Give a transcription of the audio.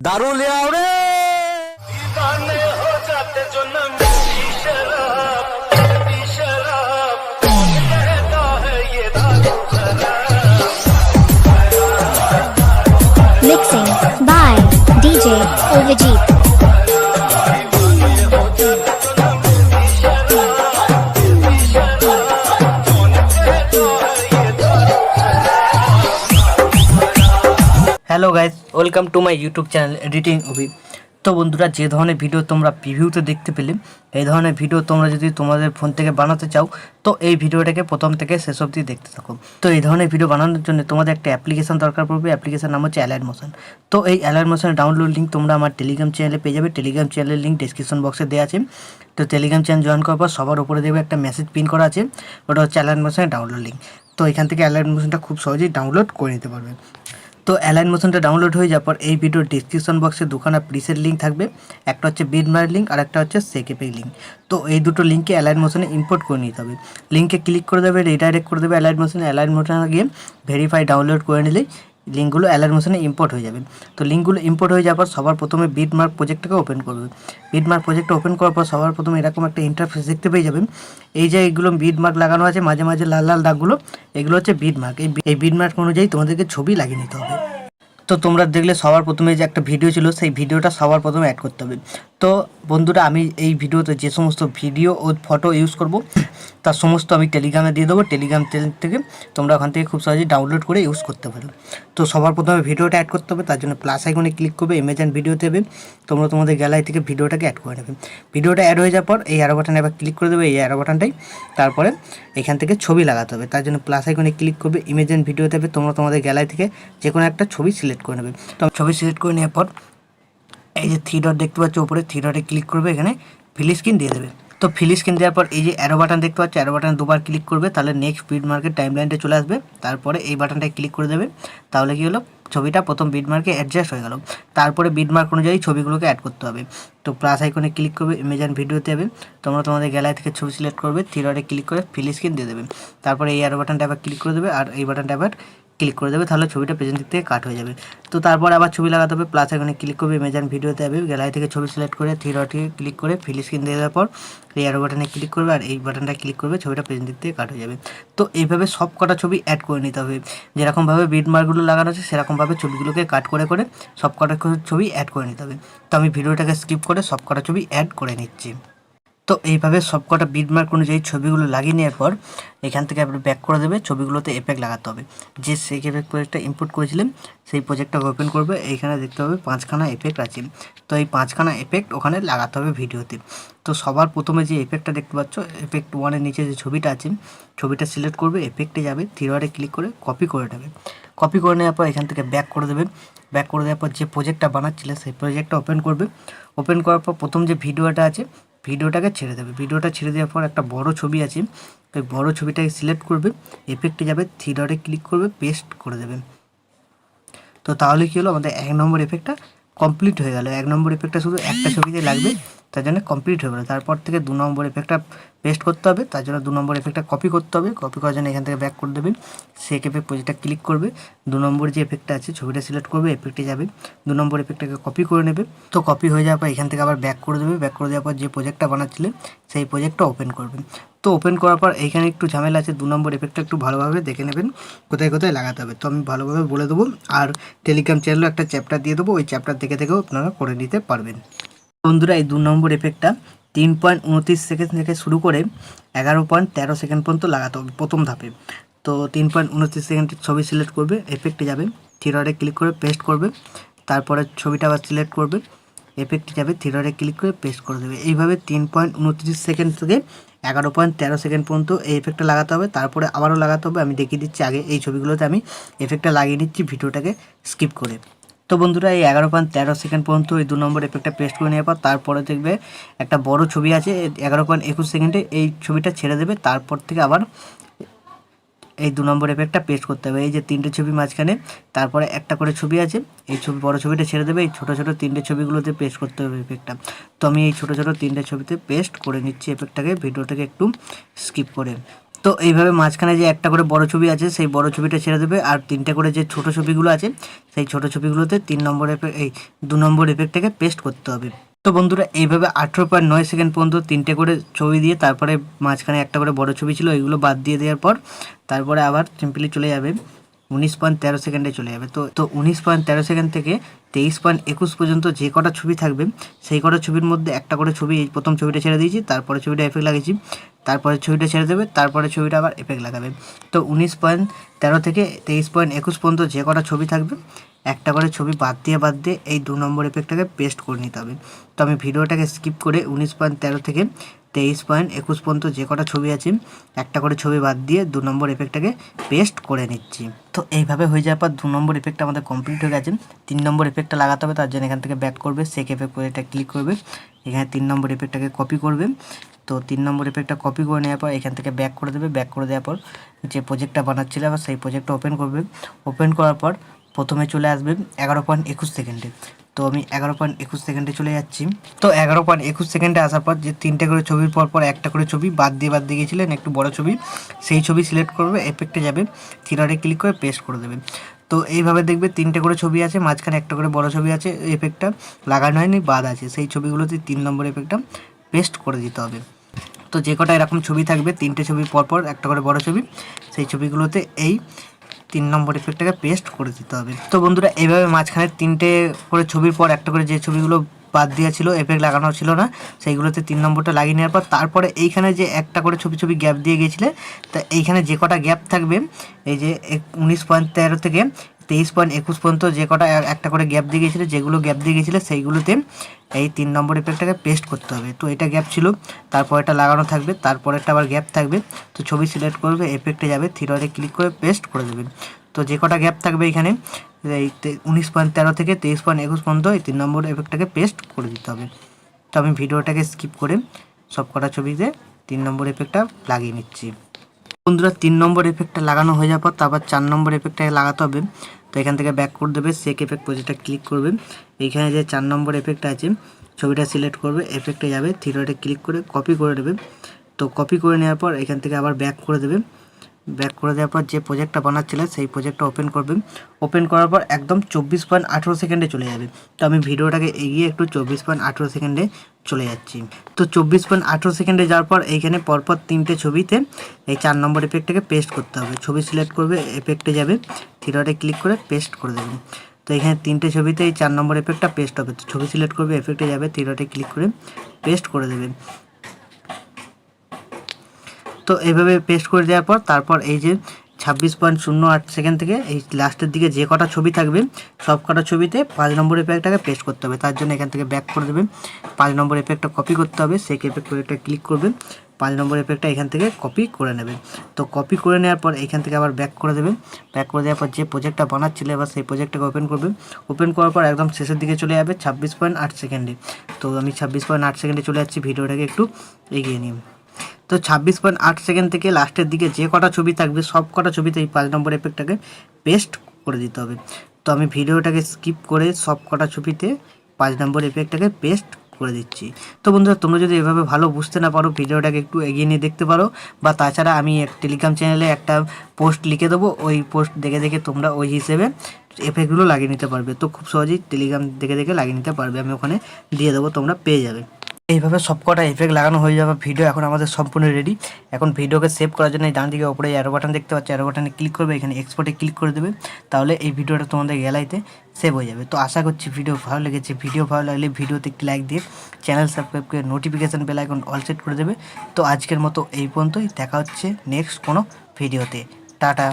दारू ले आओ रे। दीवाने हो जाते जो न मेरी शराब, मेरी शराब, कौन कहता है ये दारू शराब। Mixing by DJ Ovijit. Hello guys, welcome to my YouTube channel editing Avi. তো বন্ধুরা, যে ধরনের ভিডিও তোমরা প্রিভিউতে দেখতে পেলে, এই ধরনের ভিডিও তোমরা যদি তোমাদের ফোন থেকে বানাতে চাও তো এই ভিডিওটাকে প্রথম থেকে শেষ অবধি দেখতে থাকো। তো এই ধরনের ভিডিও বানানোর জন্য তোমাদের একটা অ্যাপ্লিকেশন দরকার পড়বে। অ্যাপ্লিকেশন নাম হচ্ছে অ্যালাইট মোশন। তো এই অ্যালাইট মোশনের ডাউনলোড লিঙ্ক তোমরা আমার টেলিগ্রাম চ্যানেলে পেয়ে যাবে। টেলিগ্রাম চ্যানেলের লিঙ্ক ডিসক্রিপশন বক্সে দেওয়া আছে। তো টেলিগ্রাম চ্যানেল জয়েন করার পর সবার উপরে দেখবে একটা মেসেজ পিন করা আছে, ওটা হচ্ছে অ্যালাইট মোশনের ডাউনলোড লিঙ্ক। তো এখান থেকে অ্যালাইট মোশনটা খুব সহজেই ডাউনলোড করে নিতে পারবে। তো অ্যালাইট মোশনটা ডাউনলোড হয়ে যাওয়ার পর এই ভিডিওর ডিসক্রিপশন বক্সে দুখানা প্রিসেট লিঙ্ক থাকবে, একটা হচ্ছে বিটমার লিঙ্ক আর একটা হচ্ছে সেকেপের লিঙ্ক। তো এই দুটো লিঙ্কে অ্যালাইট মোশনে ইম্পোর্ট করে নিতে হবে। লিঙ্কে ক্লিক করে দেবে, রিডাইরেক্ট করে দেবে অ্যালাইট মোশনে। অ্যালাইট মোশনে গিয়ে ভেরিফাই ডাউনলোড করে নিলেই লিঙ্কগুলো অ্যালাইট মোশনে ইম্পোর্ট হয়ে যাবে। তো লিঙ্কগুলো ইম্পোর্ট হয়ে যাওয়ার পর সবার প্রথমে বিটমার্ক প্রজেক্টটাকে ওপেন করবে। বিটমার্ক প্রজেক্টটা ওপেন করার পর সবার প্রথমে এরকম একটা ইন্টারফেস দেখতে পেয়ে যাবেন। এই যে এইগুলো বিটমার্ক লাগানো আছে, মাঝে মাঝে লাল লাল দাগগুলো, এগুলো হচ্ছে বিটমার্ক। এই বিটমার্ক অনুযায়ী তোমাদেরকে ছবি লাগিয়ে নিতে হবে। তো তোমরা দেখলে সবার প্রথমে যে একটা ভিডিও ছিল, সেই ভিডিওটা সবার প্রথমে অ্যাড করতে হবে। তো বন্ধুরা, আমি এই ভিডিওতে যে সমস্ত ভিডিও ও ফটো ইউজ করব তার সমস্ত আমি টেলিগ্রামে দিয়ে দেবো। টেলিগ্রাম চ্যানেল থেকে তোমরা ওখান থেকে খুব সহজেই ডাউনলোড করে ইউজ করতে পারো। তো সবার প্রথমে ভিডিওটা অ্যাড করতে হবে, তার জন্য প্লাস আইকনে ক্লিক করবে, ইমেজ অ্যান্ড ভিডিও দেবে। তোমরা তোমাদের গ্যালারি থেকে ভিডিওটাকে অ্যাড করে নেবে। ভিডিওটা অ্যাড হয়ে যাওয়ার পর এই অ্যারো বাটনে আবার ক্লিক করে দেবে, এই অ্যারো বাটনটাই। তারপরে এখান থেকে ছবি লাগাতে হবে, তার জন্য প্লাস আইকনে ক্লিক করবে, ইমেজ অ্যান্ড ভিডিও দেবে। তোমরা তোমাদের গ্যালারি থেকে যে কোনো একটা ছবি সিলেক্ট করে নেবে। তো ছবি সিলেক্ট করে নেওয়ার পর এই যে থ্রি ডট দেখতে পাচ্ছ উপরে, থ্রি ডটে ক্লিক করবে, এখানে ফিল স্ক্রিন দিয়ে দেবে। তো ফিল স্ক্রিন দেওয়ার পর এই যে অ্যারো বাটন দেখতে পাচ্ছ, অ্যারো বাটন দুবার ক্লিক করবে, তাহলে নেক্সট বিটমার্কের টাইমলাইনটা চলে আসবে। তারপরে এই বাটনটায় ক্লিক করে দেবে, তাহলে কি হলো, ছবিটা প্রথম বিটমার্কে অ্যাডজাস্ট হয়ে গেল। তারপরে বিটমার্ক অনুযায়ী ছবিগুলোকে অ্যাড করতে হবে। তো প্লাস আইকনে ক্লিক করবে, ইমেজ অ্যান্ড ভিডিওতে যাবে। তোমরা তোমাদের গ্যালারি থেকে ছবি সিলেক্ট করবে, থ্রি ডটে ক্লিক করে ফিল স্ক্রিন দিয়ে দেবে। তারপরে এই অ্যারো বাটনটা আবার ক্লিক করে দেবে আর এই বাটনটা আবার ক্লিক করে দেবে, তাহলে ছবিটা পেছন দিক থেকে কাট হয়ে যাবে। তো তারপর আবার ছবি লাগাতে হবে, প্লাস এখানে ক্লিক করবে, ইমেজ অ্যান্ড ভিডিওতে যাবে, গ্যালারি থেকে ছবি সিলেক্ট করে থ্রি ডটে ক্লিক করে ফিল স্ক্রিন দিয়ে দেওয়ার পর এই অ্যারো বাটনে ক্লিক করবে আর এই বাটনটা ক্লিক করবে, ছবিটা পেছন দিক থেকে কাট হয়ে যাবে। তো এইভাবে সব কটা ছবি অ্যাড করে নিতে হবে। যেরকমভাবে বিটমার্কগুলো লাগানো আছে সেরকমভাবে ছবিগুলোকে কাট করে করে সব কটা ছবি অ্যাড করে নিতে হবে। তো আমি ভিডিওটাকে স্কিপ করে সব কটা ছবি অ্যাড করে নিচ্ছি। তো এইভাবে সব কটা বিটমার্ক অনুযায়ী ছবিগুলো লাগিয়ে নেওয়ার পর এখান থেকে আপনি ব্যাক করে দেবে। ছবিগুলোতে এফেক্ট লাগাতে হবে। যে সেই এফেক্ট প্রজেক্টটা ইম্পোর্ট করেছিলেন সেই প্রজেক্টটাকে ওপেন করবে। এইখানে দেখতে হবে 5খানা এফেক্ট আছে। তো এই 5খানা এফেক্ট ওখানে লাগাতে হবে ভিডিওতে। তো সবার প্রথমে যে এফেক্টটা দেখতে পাচ্ছ, এফেক্ট 1-এর নিচে যে ছবিটা আছে, ছবিটা সিলেক্ট করবে, এফেক্টে যাবে, থ্রি ডটে ক্লিক করে কপি করে নেবে। কপি করে নেওয়ার পর এখান থেকে ব্যাক করে দেবে। ব্যাক করে দেওয়ার পর যে প্রজেক্টটা বানাচ্ছিলে সেই প্রজেক্টটা ওপেন করবে। ওপেন করার পর প্রথম যে ভিডিওটা আছে ভিডিওটাকে ছেড়ে দেবে। ভিডিওটা ছেড়ে দেওয়ার পর একটা বড় ছবি আছে, ওই বড় ছবিটাকে সিলেক্ট করবে, এফেক্টে যাবে, থ্রি ডটে ক্লিক করবে, পেস্ট করে দেবে। তো তাহলে কী হলো, আমাদের 1 নম্বর এফেক্টটা কমপ্লিট হয়ে গেল। 1 নম্বর এফেক্টটা শুধু একটা ছবিতে লাগবে, তার জন্য কমপ্লিট হয়ে গেলো। তারপর থেকে 2 নম্বর এফেক্টটা পেস্ট করতে হবে, তার জন্য 2 নম্বর এফেক্টটা কপি করতে হবে। কপি করার জন্য এখান থেকে ব্যাক করে দেবেন, সেক এফেক্ট প্রজেক্টটা ক্লিক করবে, 2 নম্বর যে এফেক্টটা আছে ছবিটা সিলেক্ট করবে, এফেক্টে যাবে, 2 নম্বর এফেক্টটাকে কপি করে নেবে। তো কপি হয়ে যাওয়ার পর এখান থেকে আবার ব্যাক করে দেবে। ব্যাক করে দেওয়ার পর যে প্রজেক্টটা বানাচ্ছিলেন সেই প্রজেক্টটা ওপেন করবেন। তো ওপেন করার পর এইখানে একটু ঝামেলা আছে, 2 নম্বর এফেক্টটা একটু ভালোভাবে দেখে নেবেন কোথায় কোথায় লাগাতে হবে। তো আমি ভালোভাবে বলে দেবো আর টেলিগ্রাম চ্যানেলে একটা চ্যাপ্টার দিয়ে দেবো, ওই চ্যাপ্টার দেখে দেখেও আপনারা করে নিতে পারবেন। বন্ধুরা, এই 2 নম্বর এফেক্টটা 3.29 সেকেন্ড থেকে শুরু করে 11.13 সেকেন্ড পর্যন্ত লাগাতে হবে প্রথম ধাপে। তো 3.29 সেকেন্ডের ছবি সিলেক্ট করবে, এফেক্টে যাবে, থ্রি ডটে ক্লিক করে পেস্ট করবে। তারপরে ছবিটা আবার সিলেক্ট করবে, এফেক্টে যাবে, থ্রি ডটে ক্লিক করে পেস্ট করে দেবে। এইভাবে 3.29 সেকেন্ড থেকে 11.13 সেকেন্ড পর্যন্ত এই এফেক্টটা লাগাতে হবে। তারপরে আবারও লাগাতে হবে। আমি দেখিয়ে দিচ্ছি আগে এই ছবিগুলোতে আমি এফেক্টটা লাগিয়ে নিচ্ছি ভিডিওটাকে স্কিপ করে। তো বন্ধুরা, এই 11.13 সেকেন্ড পর্যন্ত এই 2 নম্বর এফেক্টটা পেস্ট করে নেওয়ার পর তারপরে দেখবে একটা বড় ছবি আছে 11.21 সেকেন্ডে, এই ছবিটা ছেড়ে দেবে। তারপর থেকে আবার এই 2 নম্বর এফেক্টটা পেস্ট করতে হবে। এই যে 3টে ছবি মাঝখানে, তারপরে একটা করে ছবি আছে, এই ছবি বড় ছবিটা ছেড়ে দেবে, এই ছোটো ছোটো 3টে ছবিগুলোতে পেস্ট করতে হবে এফেক্টটা। তো আমি এই ছোটো ছোটো 3টে ছবিতে পেস্ট করে নিচ্ছি এফেক্টটাকে, ভিডিওটাকে একটু স্কিপ করে। তো এইভাবে মাঝখানে যে একটা করে বড় ছবি আছে সেই বড় ছবিটা ছেড়ে দেবে, আর তিনটে করে যে ছোট ছবিগুলো আছে সেই ছোট ছবিগুলোতে 3 নম্বর এই 2 নম্বর এফেক্টটাকে পেস্ট করতে হবে। তো বন্ধুরা এইভাবে 18.9 সেকেন্ড পর্যন্ত তিনটে করে ছবি দিয়ে তারপরে মাঝখানে একটা করে বড় ছবি ছিল ওইগুলো বাদ দিয়ে দেওয়ার পর তারপরে আবার সিম্পলি চলে যাবে 19.13 সেকেন্ডে চলে যাবে। তো 19.13 সেকেন্ড থেকে 23.21 পর্যন্ত যে কটা ছবি থাকবে সেই কটা ছবির মধ্যে একটা করে ছবি, এই প্রথম ছবিটা ছেড়ে দিয়েছি, তারপরে ছবিটা এফেক্ট লাগিয়েছি, তারপরে ছবিটা ছেড়ে দেবে, তারপরে ছবিটা আবার এফেক্ট লাগাবে। তো 19.13 থেকে 23.21 পর্যন্ত যে কটা ছবি থাকবে একটা করে ছবি বাদ দিয়ে এই 2 নম্বর এফেক্টটাকে পেস্ট করে নিতে হবে। তো আমি ভিডিওটাকে স্কিপ করে 19.13 থেকে 23.21 পর্যন্ত যে কটা ছবি আছে একটা করে ছবি বাদ দিয়ে 2 নম্বর এফেক্টটাকে পেস্ট করে নিচ্ছি। তো এইভাবে হয়ে যাওয়ার পর 2 নম্বর এফেক্টটা আমাদের কমপ্লিট হয়ে গেছে। 3 নম্বর এফেক্টটা লাগাতে হবে, তার জন্য এখান থেকে ব্যাক করবে, সেক এফেক্ট করে এটা ক্লিক করবে, এখানে 3 নম্বর এফেক্টটাকে কপি করবে। তো 3 নম্বর এফেক্টটা কপি করে নেওয়ার পর এখান থেকে ব্যাক করে দেবে, ব্যাক করে দেওয়ার পর যে প্রজেক্টটা বানাচ্ছিল আবার সেই প্রজেক্টটা ওপেন করবে। ওপেন করার পর প্রথমে চলে আসবে 11.21 সেকেন্ডে। তো আমি 11.21 সেকেন্ডে চলে যাচ্ছি। তো 11.21 সেকেন্ডে আসার পর যে তিনটে করে ছবির পর একটা করে ছবি বাদ দিয়ে গিয়েছিলেন একটু বড় ছবি, সেই ছবি সিলেক্ট করবে, এফেক্টে যাবে, থ্রিডটে ক্লিক করে পেস্ট করে দেবে। তো এইভাবে দেখবে তিনটে করে ছবি আছে, মাঝখানে একটা করে বড় ছবি আছে, এফেক্টটা লাগানো হয়নি বাদ আছে, সেই ছবিগুলোতে 3 নম্বর এফেক্টটা পেস্ট করে দিতে হবে। তো যে কটা এরকম ছবি থাকবে তিনটে ছবি পরপর একটা করে বড় ছবি, সেই ছবিগুলোতে এই 3 নম্বর এফেক্টটাকে পেস্ট করে দিতে হবে। তো বন্ধুরা এইভাবে মাঝখানে তিনটে করে ছবির পর একটা করে যে ছবিগুলো বাদ দেওয়া ছিল, এফেক্ট লাগানো ছিল না, সেইগুলোতে 3 নম্বরটা লাগিয়ে নেওয়ার পর তারপরে এইখানে যে একটা করে ছবি গ্যাপ দিয়ে গিয়েছিলে, তা এইখানে যে কটা গ্যাপ থাকবে এই যে 19.13 থেকে 23.21 পর্যন্ত যে কটা একটা করে গ্যাপ দিয়ে গিয়েছিলে, যেগুলো গ্যাপ দিয়ে গিয়েছিলে সেইগুলোতে এই 3 নম্বর এফেক্টটাকে পেস্ট করতে হবে। তো এটা গ্যাপ ছিল, তারপর এটা লাগানো থাকবে, তারপরেরটা আবার গ্যাপ থাকবে। তো ছবি সিলেক্ট করবে, এফেক্টে যাবে, থ্রিডটে ক্লিক করে পেস্ট করে দেবে। তো যে কটা গ্যাপ থাকবে এখানে এই 19.13 থেকে 23.21 পর্যন্ত এই 3 নম্বর এফেক্টটাকে পেস্ট করে দিতে হবে। তো আমি ভিডিওটাকে স্কিপ করে সব কটা ছবিতে 3 নম্বর এফেক্টটা লাগিয়ে নিচ্ছি। বন্ধুরা 3 নম্বর এফেক্টটা লাগানো হয়ে যাওয়ার পর তারপর 4 নম্বর এফেক্টটাকে লাগাতে হবে। তো এখান থেকে ব্যাক করে দেবে, সেক এফেক্ট প্রজেক্টটা ক্লিক করবে, এইখানে যে 4 নম্বর এফেক্ট আছে ছবিটা সিলেক্ট করবে, এফেক্টে যাবে, থ্রিডটে ক্লিক করে কপি করে দেবে। তো কপি করে নেওয়ার পর এখান থেকে আবার ব্যাক করে দেবে, ব্যাক করে দেওয়ার পর যে প্রজেক্টটা বানাচ্ছিলে সেই প্রজেক্টটা ওপেন করবে। ওপেন করার পর একদম 24.18 সেকেন্ডে চলে যাবে। তো আমি ভিডিওটাকে এগিয়ে একটু 24.18 সেকেন্ডে চলে যাচ্ছি। তো 24.18 সেকেন্ডে যাওয়ার পর এইখানে পরপর তিনটে ছবিতে এই 4 নম্বর এফেক্টটাকে পেস্ট করতে হবে। ছবি সিলেক্ট করবে, এফেক্টে যাবে, থ্রিডটে ক্লিক করে পেস্ট করে দেবেন। তো এখানে তিনটে ছবিতে এই 4 নম্বর এফেক্টটা পেস্ট হবে। তো ছবি সিলেক্ট করবে, এফেক্টে যাবে, থ্রিডটে ক্লিক করে পেস্ট করে দেবেন। তো এইভাবে পেস্ট করে দেওয়ার পর তারপর এই যে 26.08 সেকেন্ড থেকে এই লাস্টের দিকে যে কটা ছবি থাকবে সব কটা ছবিতে 5 নম্বর এফেক্টটাকে পেস্ট করতে হবে। তার জন্য এখান থেকে ব্যাক করে দেবেন, 5 নম্বর এফেক্টটা কপি করতে হবে, সেক এফেক্ট করে একটা ক্লিক করবেন, 5 নম্বর এফেক্টটা এখান থেকে কপি করে নেবেন। তো কপি করে নেওয়ার পর এখান থেকে আবার ব্যাক করে দেবেন, ব্যাক করে দেওয়ার পর যে প্রজেক্টটা বানাচ্ছিলে এবার সেই প্রজেক্টটাকে ওপেন করবেন। ওপেন করার পর একদম শেষের দিকে চলে যাবে 26.8 সেকেন্ডে। তো আমি 26.8 সেকেন্ডে চলে যাচ্ছি, ভিডিওটাকে একটু এগিয়ে নিন। তো 26.8 সেকেন্ড থেকে লাস্টের দিকে যে কটা ছবি থাকবে সব কটা ছবিতে এই 5 নম্বর এফেক্টটাকে পেস্ট করে দিতে হবে। তো আমি ভিডিওটাকে স্কিপ করে সব কটা ছবিতে 5 নম্বর এফেক্টটাকে পেস্ট করে দিচ্ছি। তো বন্ধুরা তোমরা যদি এভাবে ভালো বুঝতে না পারো ভিডিওটাকে একটু এগিয়ে নিয়ে দেখতে পারো, বা তাছাড়া আমি টেলিগ্রাম চ্যানেলে একটা পোস্ট লিখে দেবো, ওই পোস্ট দেখে তোমরা ওই হিসেবে এফেক্টগুলো লাগিয়ে নিতে পারবে। তো খুব সহজেই টেলিগ্রাম দেখে লাগিয়ে নিতে পারবে, আমি ওখানে দিয়ে দেবো, তোমরা পেয়ে যাবে। এইভাবে সবকটা এফেক্ট লাগানো হয়ে যাবে। ভিডিও এখন আমাদের সম্পূর্ণ রেডি। এখন ভিডিওকে সেভ করার জন্য ডান দিকে উপরে অ্যারো বাটন দেখতে পাচ্ছি, অ্যারো বাটনে ক্লিক করবে, এখানে এক্সপোর্টে ক্লিক করে দেবে, তাহলে এই ভিডিওটা তোমাদের গ্যালারিতে সেভ হয়ে যাবে। তো আশা করছি ভিডিও ভালো লেগেছে। ভিডিও ভালো লাগলে ভিডিওতে একটি লাইক দিয়ে চ্যানেল সাবস্ক্রাইব করে notification bell icon all set করে দেবে। তো আজকের মতো এই পর্যন্তই, দেখা হচ্ছে নেক্সট কোনো ভিডিওতে। টাটা।